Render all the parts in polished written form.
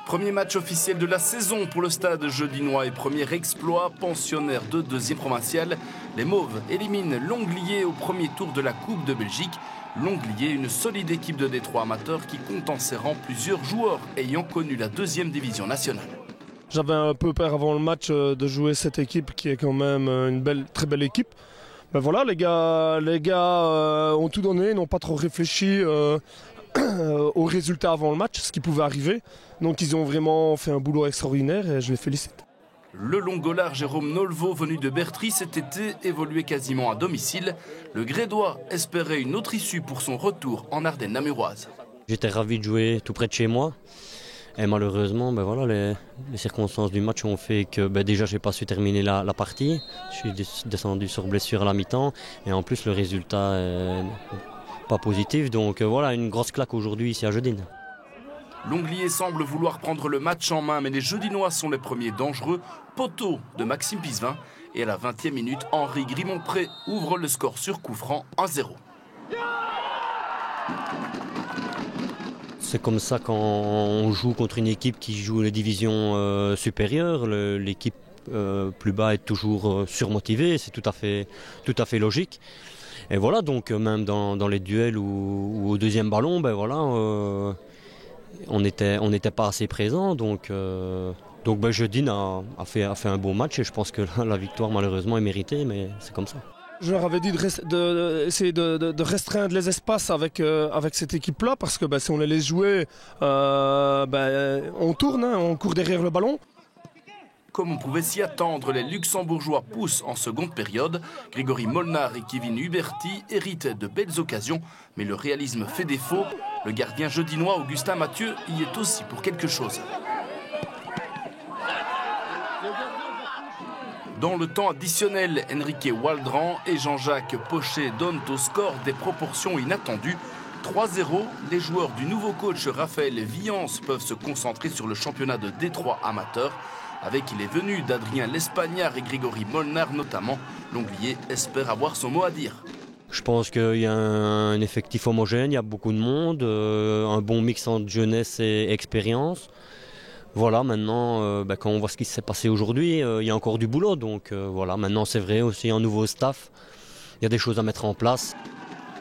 Premier match officiel de la saison pour le stade jeudinois et premier exploit pensionnaire de deuxième provinciale. Les Mauves éliminent l'Onglier au premier tour de la Coupe de Belgique. L'Onglier, une solide équipe de Détroit amateur qui compte en ses rangs plusieurs joueurs ayant connu la deuxième division nationale. J'avais un peu peur avant le match de jouer cette équipe qui est quand même une très belle équipe. Ben voilà, les gars ont tout donné, n'ont pas trop réfléchi aux résultats avant le match, ce qui pouvait arriver. Donc ils ont vraiment fait un boulot extraordinaire et je les félicite. Le Longolard Jérôme Nolvo, venu de Bertry cet été, évoluait quasiment à domicile. Le Grédois espérait une autre issue pour son retour en Ardennes namuroises. J'étais ravi de jouer tout près de chez moi. Et malheureusement, les circonstances du match ont fait que déjà je n'ai pas su terminer la partie. Je suis descendu sur blessure à la mi-temps et en plus le résultat n'est pas positif. Donc voilà, une grosse claque aujourd'hui ici à Jeudine. L'Onglier semble vouloir prendre le match en main, mais les Jeudinois sont les premiers dangereux. Poteau de Maxime Pisevin et à la 20e minute, Henri Grimont-Pré ouvre le score sur coup franc 1-0. C'est comme ça quand on joue contre une équipe qui joue les divisions supérieures. L'équipe plus bas est toujours surmotivée, c'est tout à fait logique. Et voilà, donc même dans les duels ou au deuxième ballon, on n'était pas assez présent. Donc Jeudine a fait un beau match et je pense que la victoire malheureusement est méritée, mais c'est comme ça. Je leur avais dit d'essayer de restreindre les espaces avec cette équipe-là parce que si on les laisse jouer, on tourne, on court derrière le ballon. Comme on pouvait s'y attendre, les Luxembourgeois poussent en seconde période. Grégory Molnar et Kevin Huberti héritent de belles occasions, mais le réalisme fait défaut. Le gardien jeudinois Augustin Mathieu y est aussi pour quelque chose. Dans le temps additionnel, Enrique Waldran et Jean-Jacques Pochet donnent au score des proportions inattendues. 3-0, les joueurs du nouveau coach Raphaël Viance peuvent se concentrer sur le championnat de Détroit amateur. Avec les venues d'Adrien Lespagnard et Grégory Molnar notamment, l'Onglier espère avoir son mot à dire. Je pense qu'il y a un effectif homogène, il y a beaucoup de monde, un bon mix entre jeunesse et expérience. Voilà, maintenant, quand on voit ce qui s'est passé aujourd'hui, il y a encore du boulot. Donc voilà, maintenant c'est vrai aussi un nouveau staff, il y a des choses à mettre en place.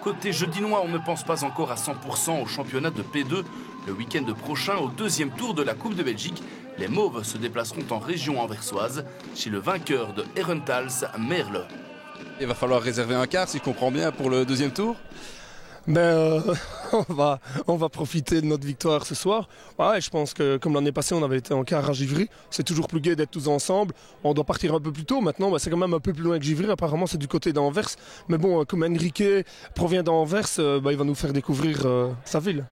Côté jeudinois, on ne pense pas encore à 100% au championnat de P2. Le week-end prochain, au deuxième tour de la Coupe de Belgique, les Mauves se déplaceront en région anversoise chez le vainqueur de Herentals, Merle. Il va falloir réserver un quart, si je comprends bien, pour le deuxième tour. On va profiter de notre victoire ce soir. Ouais, je pense que comme l'année passée, on avait été en quart à Givry. C'est toujours plus gai d'être tous ensemble. On doit partir un peu plus tôt. Maintenant, c'est quand même un peu plus loin que Givry. Apparemment, c'est du côté d'Anvers. Mais bon, comme Enrique provient d'Anvers, il va nous faire découvrir sa ville.